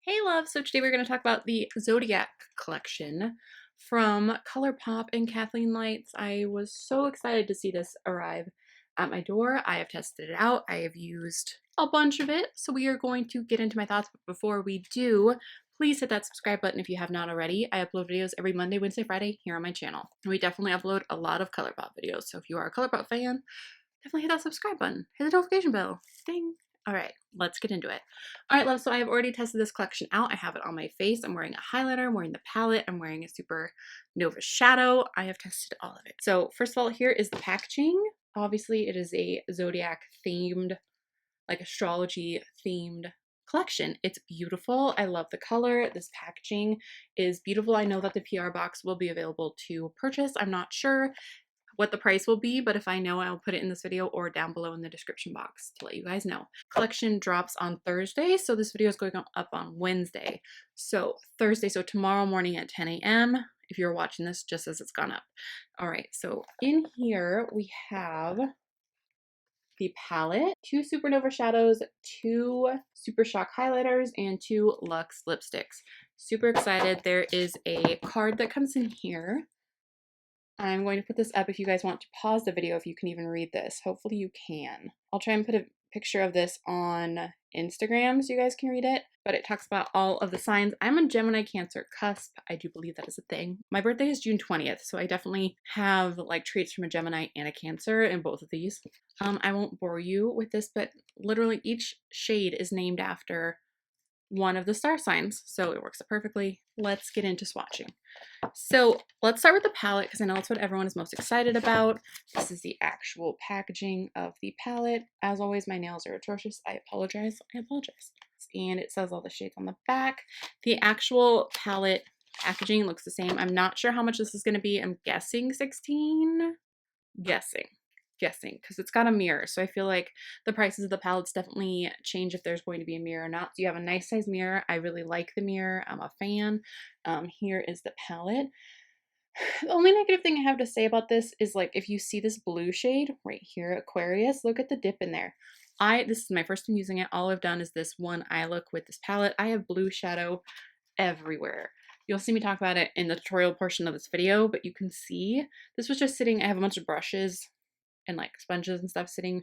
Hey love, so today we're going to talk about the Zodiac collection from Colourpop and Kathleen Lights. I was so excited to see this arrive at my door. I have tested it out. I have used a bunch of it, so we are going to get into my thoughts. But before we do, please hit that subscribe button if you have not already. I upload videos every Monday, Wednesday, Friday here on my channel. We definitely upload a lot of Colourpop videos, so if you are a Colourpop fan, definitely hit that subscribe button. Hit the notification bell. Ding. All right, let's get into it. All right, love, so I have already tested this collection out. I have it on my face. I'm wearing a highlighter. I'm wearing the palette. I'm wearing a Supernova shadow. I have tested all of it. So first of all, here is the packaging. Obviously, it is a Zodiac themed, like astrology themed collection. It's beautiful. I love the color. This packaging is beautiful. I know that the PR box will be available to purchase. I'm not sure what the price will be, but if I know, I'll put it in this video or down below in the description box to let you guys know. Collection drops on Thursday, so this video is going up on Wednesday. So Thursday, so tomorrow morning at 10 a.m. if you're watching this just as it's gone up. All right, so in here we have the palette, 2 Supernova shadows, 2 Supershock highlighters, and 2 Luxe lipsticks. Super excited. There is a card that comes in here. I'm going to put this up if you guys want to pause the video if you can even read this. Hopefully you can. I'll try and put a picture of this on Instagram so you guys can read it, but it talks about all of the signs. I'm a Gemini, Cancer, Cusp. I do believe that is a thing. My birthday is June 20th, so I definitely have like traits from a Gemini and a Cancer in both of these. I won't bore you with this, but literally each shade is named after one of the star signs, so it works perfectly. Let's get into swatching. So let's start with the palette because I know that's what everyone is most excited about. This is the actual packaging of the palette. As always, my nails are atrocious. I apologize. And it says all the shades on the back. The actual palette packaging looks the same. I'm not sure how much this is going to be. I'm guessing 16. Guessing because it's got a mirror, so I feel like the prices of the palettes definitely change if there's going to be a mirror or not. So you have a nice size mirror. I really like the mirror. I'm a fan. Here is the palette. The only negative thing I have to say about this is, like, if you see this blue shade right here, Aquarius, look at the dip in there. This is my first time using it. All I've done is this one eye look with this palette. I have blue shadow everywhere. You'll see me talk about it in the tutorial portion of this video, but you can see this was just sitting. I have a bunch of brushes and like sponges and stuff sitting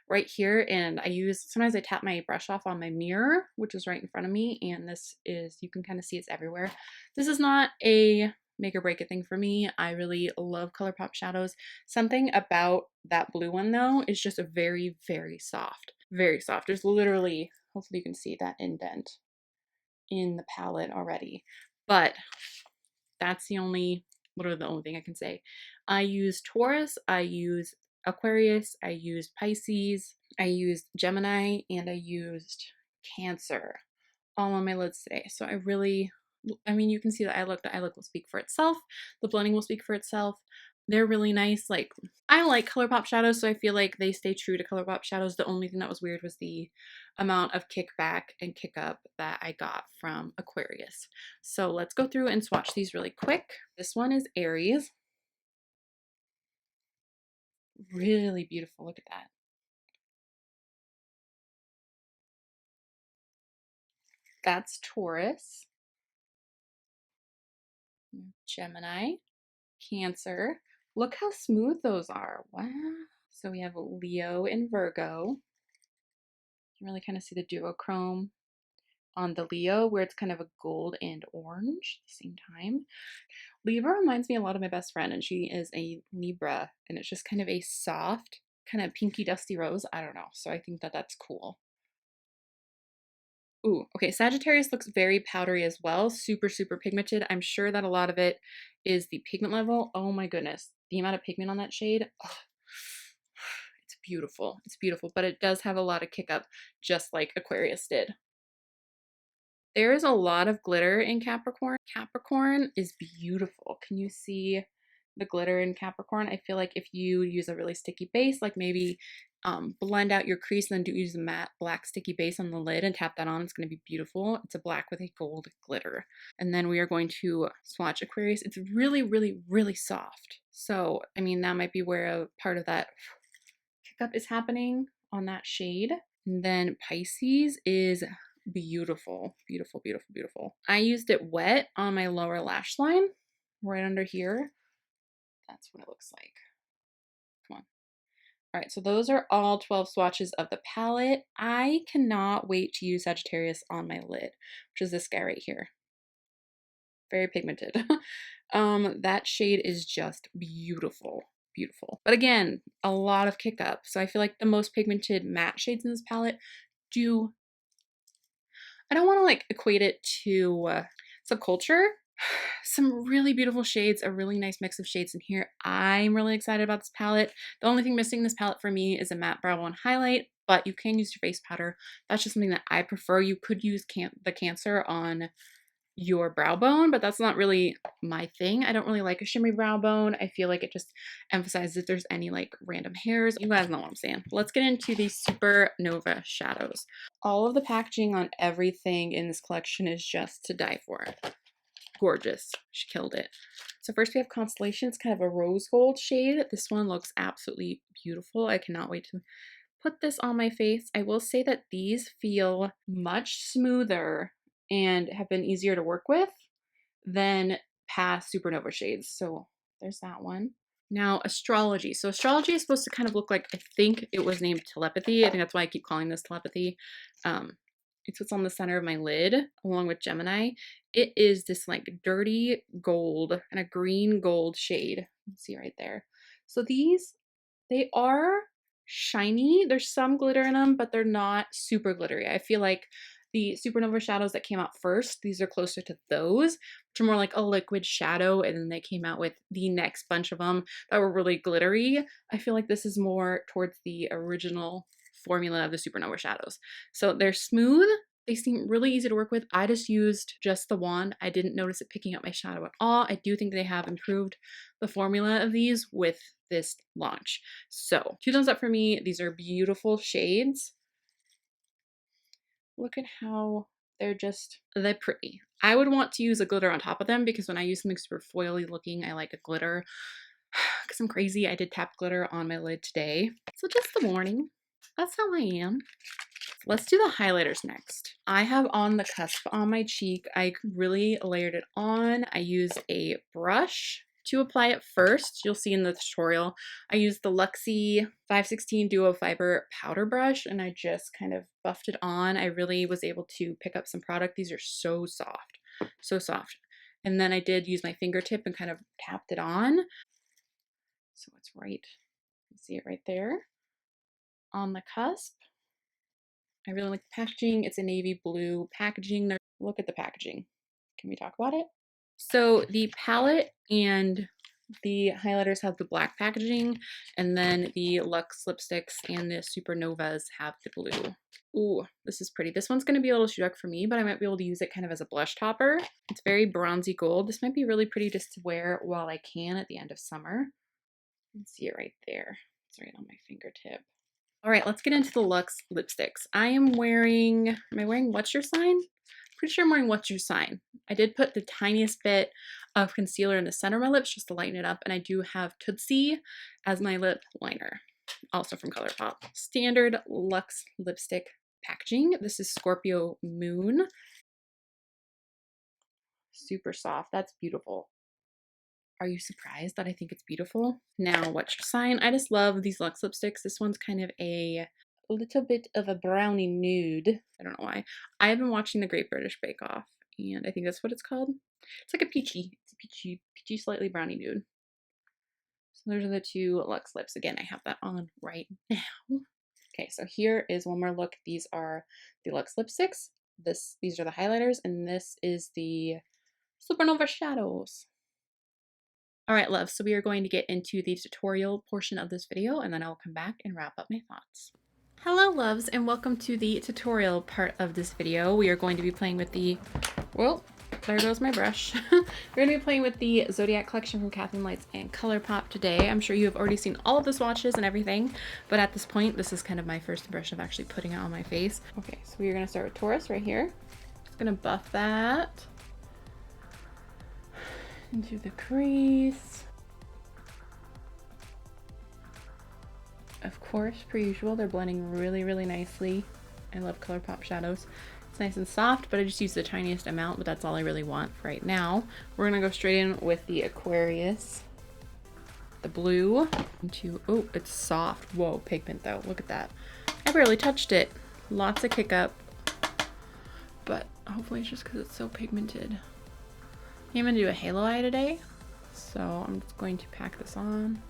right here, and sometimes I tap my brush off on my mirror, which is right in front of me, and this is, you can kind of see it's everywhere. This is not a make or break it thing for me. I really love Colourpop shadows. Something about that blue one though is just a very, very soft. There's literally, hopefully you can see that indent in the palette already, but that's literally the only thing I can say. I use Taurus, I use Aquarius, I used Pisces, I used Gemini, and I used Cancer all on my lids today. So I mean, you can see the eye look. The eye look will speak for itself. The blending will speak for itself. They're really nice. Like, I like Colourpop shadows, so I feel like they stay true to Colourpop shadows. The only thing that was weird was the amount of kickback and kick up that I got from Aquarius. So let's go through and swatch these really quick. This one is Aries. Really beautiful. Look at that. That's Taurus, Gemini, Cancer. Look how smooth those are. Wow. So we have Leo and Virgo. You can really kind of see the duochrome on the Leo, where it's kind of a gold and orange at the same time. Libra reminds me a lot of my best friend, and she is a Libra, and it's just kind of a soft, kind of pinky dusty rose. I don't know. So I think that that's cool. Ooh, okay, Sagittarius looks very powdery as well. Super, super pigmented. I'm sure that a lot of it is the pigment level. Oh my goodness. The amount of pigment on that shade. Oh, it's beautiful. It's beautiful, but it does have a lot of kick up, just like Aquarius did. There is a lot of glitter in Capricorn. Capricorn is beautiful. Can you see the glitter in Capricorn? I feel like if you use a really sticky base, like maybe blend out your crease and then use a matte black sticky base on the lid and tap that on, it's going to be beautiful. It's a black with a gold glitter. And then we are going to swatch Aquarius. It's really, really, really soft. So, I mean, that might be where a part of that kick up is happening on that shade. And then Pisces is beautiful, beautiful, beautiful, beautiful. I used it wet on my lower lash line, right under here. That's what it looks like. Come on. All right, so those are all 12 swatches of the palette. I cannot wait to use Sagittarius on my lid, which is this guy right here. Very pigmented. That shade is just beautiful, beautiful. But again, a lot of kick up. So I feel like the most pigmented matte shades in this palette do, I don't want to like equate it to subculture. Some really beautiful shades, a really nice mix of shades in here. I'm really excited about this palette. The only thing missing in this palette for me is a matte brow bone highlight, but you can use your face powder. That's just something that I prefer. You could use the Cancer on your brow bone, but that's not really my thing. I don't really like a shimmery brow bone. I feel like it just emphasizes if there's any like random hairs. You guys know what I'm saying. Let's get into the Supernova shadows. All of the packaging on everything in this collection is just to die for. Gorgeous. She killed it. So first we have Constellation. It's kind of a rose gold shade. This one looks absolutely beautiful. I cannot wait to put this on my face. I will say that these feel much smoother and have been easier to work with than past Supernova shades. So there's that one. Now, Astrology. So Astrology is supposed to kind of look like, I think it was named Telepathy. I think that's why I keep calling this Telepathy. It's what's on the center of my lid, along with Gemini. It is this like dirty gold and a green gold shade. You can see right there. So these, they are shiny. There's some glitter in them, but they're not super glittery. I feel like the Supernova shadows that came out first, these are closer to those, which are more like a liquid shadow, and then they came out with the next bunch of them that were really glittery. I feel like this is more towards the original formula of the Supernova shadows. So they're smooth. They seem really easy to work with. I just used just the wand. I didn't notice it picking up my shadow at all. I do think they have improved the formula of these with this launch. So 2 thumbs up for me. These are beautiful shades. Look at how they're pretty. I would want to use a glitter on top of them because when I use something super foily looking, I like a glitter. Because I'm crazy, I did tap glitter on my lid today. So just the morning. That's how I am. Let's do the highlighters next. I have on the Cusp on my cheek. I really layered it on. I used a brush to apply it first. You'll see in the tutorial, I used the Luxie 516 Duo Fiber powder brush and I just kind of buffed it on. I really was able to pick up some product. These are so soft, so soft. And then I did use my fingertip and kind of tapped it on. So it's right, you can see it right there on the cusp. I really like the packaging. It's a navy blue packaging. Look at the packaging. Can we talk about it? So the palette and the highlighters have the black packaging, and then the Luxe lipsticks and the Supernovas have the blue. Ooh, this is pretty. This one's going to be a little too dark for me, but I might be able to use it kind of as a blush topper. It's very bronzy gold. This might be really pretty just to wear while I can at the end of summer. You can see it right there. It's right on my fingertip. All right, let's get into the Luxe lipsticks. Am I wearing What's Your Sign? Pretty sure I'm wearing What's Your Sign. I did put the tiniest bit of concealer in the center of my lips just to lighten it up, and I do have Tootsie as my lip liner, also from Colourpop. Standard Luxe lipstick packaging. This is Scorpio Moon. Super soft. That's beautiful. Are you surprised that I think it's beautiful? Now, What's Your Sign? I just love these Luxe lipsticks. This one's kind of a little bit of a brownie nude. I don't know why. I have been watching the Great British Bake Off, and I think that's what it's called. It's like it's a peachy, slightly brownie nude. So those are the 2 Luxe lips. Again, I have that on right now. Okay, so here is one more look. These are the Luxe lipsticks. These are the highlighters, and this is the Supernova shadows. All right, love, so we are going to get into the tutorial portion of this video, and then I'll come back and wrap up my thoughts. Hello, loves, and welcome to the tutorial part of this video. We are going to be playing with well, there goes my brush. We're going to be playing with the Zodiac collection from Kathleen Lights and Colourpop today. I'm sure you have already seen all of the swatches and everything, but at this point, this is kind of my first impression of actually putting it on my face. Okay, so we're going to start with Taurus right here. Just going to buff that into the crease. Of course, per usual, they're blending really, really nicely. I love Colourpop shadows. It's nice and soft, but I just used the tiniest amount, but that's all I really want for right now. We're gonna go straight in with the Aquarius, the blue. Oh, it's soft. Whoa, pigment though, look at that. I barely touched it. Lots of kick up, but hopefully it's just because it's so pigmented. I'm gonna do a halo eye today, so I'm just going to pack this on.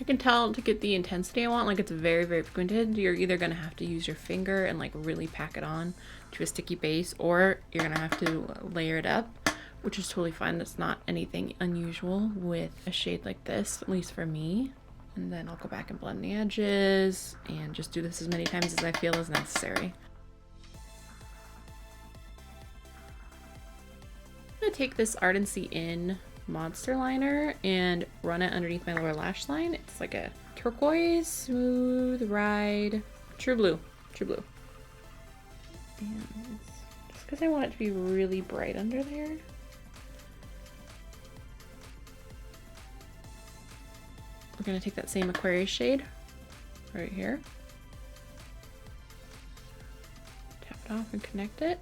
I can tell to get the intensity I want, like it's very, very pigmented, you're either gonna have to use your finger and like really pack it on to a sticky base, or you're gonna have to layer it up, which is totally fine. That's not anything unusual with a shade like this, at least for me. And then I'll go back and blend the edges and just do this as many times as I feel is necessary. I'm gonna take this Ardency In monster liner and run it underneath my lower lash line. It's like a turquoise smooth ride, true blue. And just because I want it to be really bright under there. We're gonna take that same Aquarius shade right here, tap it off and connect it.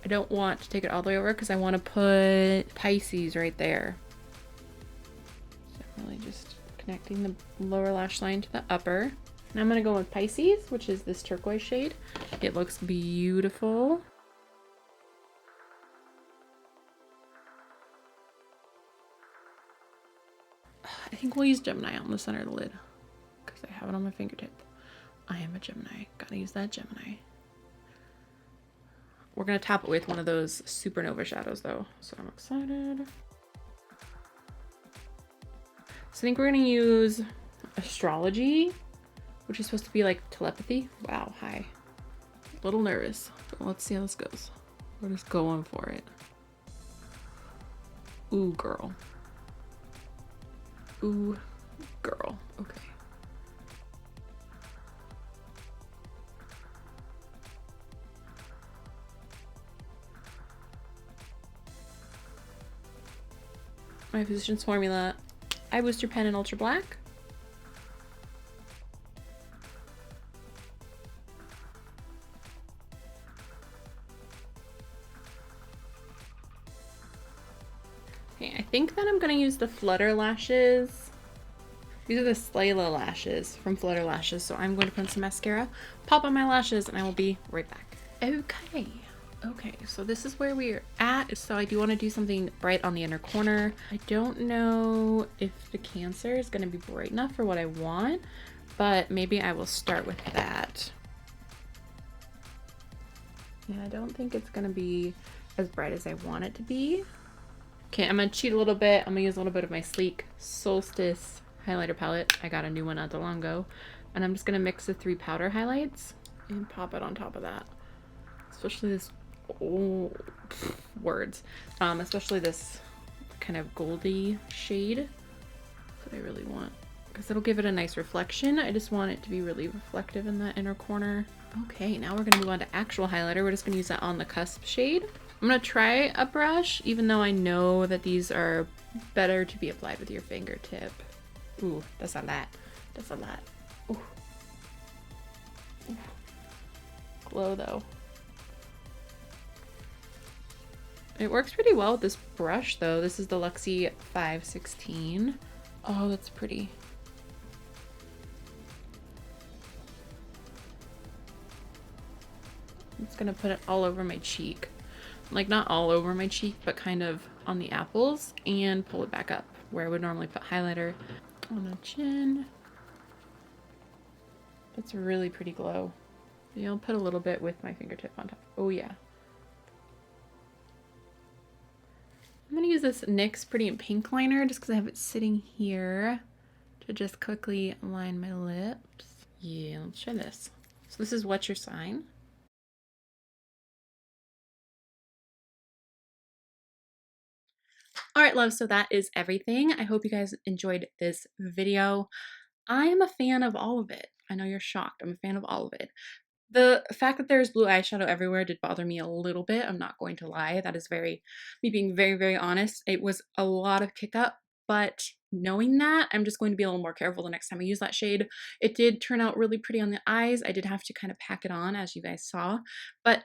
I don't want to take it all the way over because I want to put Pisces right there. So I'm really just connecting the lower lash line to the upper. And I'm going to go with Pisces, which is this turquoise shade. It looks beautiful. I think we'll use Gemini on the center of the lid because I have it on my fingertip. I am a Gemini. Gotta use that Gemini. We're gonna top it with one of those Supernova shadows though, so I'm excited. So I think we're gonna use Astrology, which is supposed to be like telepathy. Wow, hi. A little nervous, but let's see how this goes. We're just going for it. Ooh, girl. Ooh, girl. Okay. My Physicians Formula Eye Booster Pen in Ultra Black. Okay, I think that I'm gonna use the Flutter lashes. These are the Slayla lashes from Flutter Lashes, so I'm going to put some mascara, pop on my lashes, and I will be right back. Okay, so this is where we're at. So I do want to do something bright on the inner corner. I don't know if the Cancer is going to be bright enough for what I want, but maybe I will start with that. Yeah, I don't think it's going to be as bright as I want it to be. Okay, I'm going to cheat a little bit. I'm going to use a little bit of my Sleek Solstice highlighter palette. I got a new one not that long ago. And I'm just going to mix the 3 powder highlights and pop it on top of that. Especially this, especially this kind of goldy shade. That's what I really want, because it'll give it a nice reflection. I just want it to be really reflective in that inner corner. Okay, now we're gonna move on to actual highlighter. We're just gonna use that on the Cusp shade. I'm gonna try a brush, even though I know that these are better to be applied with your fingertip. Ooh, that's a lot. That's a lot. Ooh. Ooh. Glow though. It works pretty well with this brush though. This is the Luxie 516. Oh, that's pretty. I'm just gonna put it all over my cheek. Like not all over my cheek, but kind of on the apples, and pull it back up where I would normally put highlighter on the chin. That's a really pretty glow. Maybe I'll put a little bit with my fingertip on top. Oh yeah. I'm going to use this NYX Pretty in Pink liner just because I have it sitting here to just quickly line my lips. Yeah, let's try this. So this is What's Your Sign? All right, love, so that is everything. I hope you guys enjoyed this video. I am a fan of all of it. I know you're shocked. I'm a fan of all of it. The fact that there's blue eyeshadow everywhere did bother me a little bit. I'm not going to lie. That is me being very, very honest. It was a lot of kick up, but knowing that, I'm just going to be a little more careful the next time I use that shade. It did turn out really pretty on the eyes. I did have to kind of pack it on, as you guys saw, but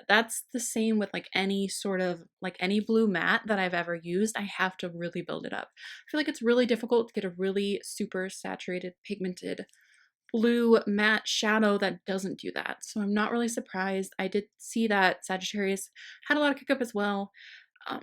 that's the same with like any sort of like any blue matte that I've ever used. I have to really build it up. I feel like it's really difficult to get a really super saturated pigmented blue matte shadow that doesn't do that. So I'm not really surprised. I did see that Sagittarius had a lot of kick up as well. Um,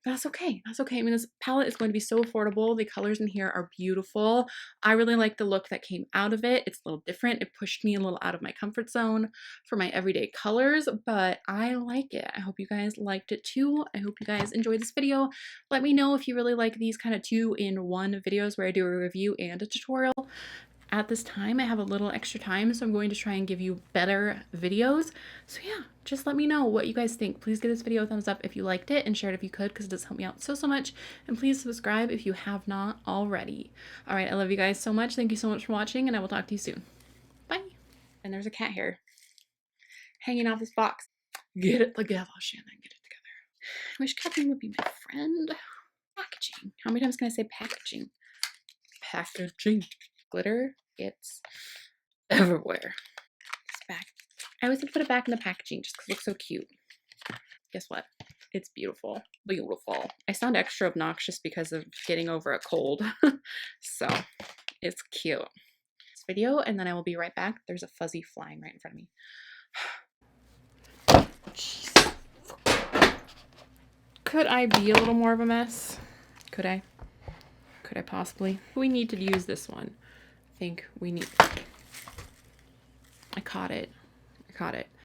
that's okay. That's okay. I mean, this palette is going to be so affordable. The colors in here are beautiful. I really like the look that came out of it. It's a little different. It pushed me a little out of my comfort zone for my everyday colors, but I like it. I hope you guys liked it too. I hope you guys enjoyed this video. Let me know if you really like these kind of 2-in-1 videos where I do a review and a tutorial. At this time, I have a little extra time, so I'm going to try and give you better videos. So yeah, just let me know what you guys think. Please give this video a thumbs up if you liked it and share it if you could, because it does help me out so much. And please subscribe if you have not already. All right, I love you guys so much. Thank you so much for watching, and I will talk to you soon. Bye. And there's a cat hair hanging off this box. Get it together, Shannon. Get it together. I wish Kathleen would be my friend. Packaging. How many times can I say packaging? Packaging. Glitter gets everywhere. It's back. I always put it back in the packaging just because it looks so cute. Guess what? It's beautiful. Beautiful. I sound extra obnoxious because of getting over a cold. So it's cute. This video, and then I will be right back. There's a fuzzy flying right in front of me. Jeez. Could I be a little more of a mess? Could I? Could I possibly? We need to use this one. I think we need. I caught it. I caught it.